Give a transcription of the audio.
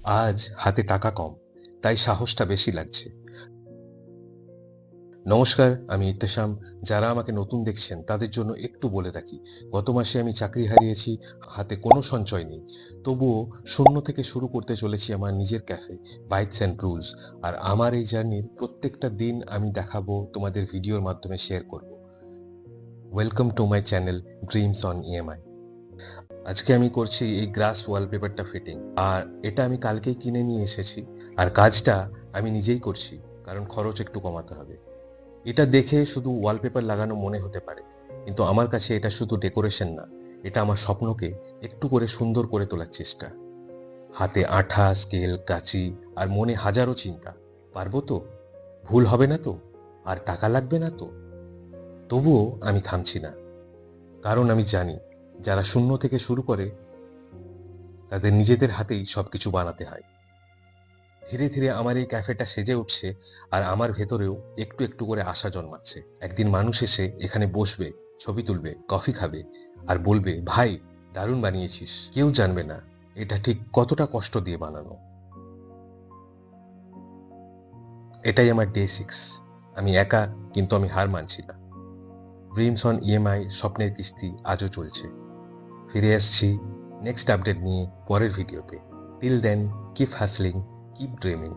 আজ হাতে টাকা কম, তাই সাহসটা বেশি লাগছে। নমস্কার, আমি ইত্তেশাম। যারা আমাকে নতুন দেখছেন তাদের জন্য একটু বলে রাখি, গত মাসে আমি চাকরি হারিয়েছি, হাতে কোনো সঞ্চয় নেই। তবুও শূন্য থেকে শুরু করতে চলেছি আমার নিজের ক্যাফে, বাইটস অ্যান্ড রুলস। আর আমার এই জার্নির প্রত্যেকটা দিন আমি দেখাবো, তোমাদের ভিডিওর মাধ্যমে শেয়ার করব। Welcome to my channel dreams on EMI. আজকে আমি করছি এই গ্রাস ওয়ালপেপারটা ফিটিং, আর এটা আমি কালকেই কিনে নিয়ে এসেছি। আর কাজটা আমি নিজেই করছি, কারণ খরচ একটু কমাতে হবে। এটা দেখে শুধু ওয়ালপেপার লাগানো মনে হতে পারে, কিন্তু আমার কাছে এটা শুধু ডেকোরেশন না, এটা আমার স্বপ্নকে একটু করে সুন্দর করে তোলার চেষ্টা। হাতে আঠা, স্কেল, কাঁচি, আর মনে হাজারো চিন্তা। পারবো তো? ভুল হবে না তো? আর টাকা লাগবে না তো? তবুও আমি থামছি না, কারণ আমি জানি যারা শূন্য থেকে শুরু করে তাদের নিজেদের হাতেই সবকিছু বানাতে হয়। ধীরে ধীরে আমার এই ক্যাফেটা সেজে উঠছে, আর আমার ভেতরেও একটু একটু করে আশা জন্মাচ্ছে। একদিন মানুষ এসে এখানে বসবে, ছবি তুলবে, কফি খাবে, আর বলবে, ভাই, দারুণ বানিয়েছিস। কেউ জানবে না এটা ঠিক কতটা কষ্ট দিয়ে বানানো। এটাই আমার ডে 6। আমি একা, কিন্তু আমি হার মানছি না। ড্রিমস অন ইএমআই স্বপ্নের কিস্তি আজও চলছে। ফিরে আসছি নেক্সট আপডেট নিয়ে পরের ভিডিওতে। Till then, keep hustling, keep dreaming.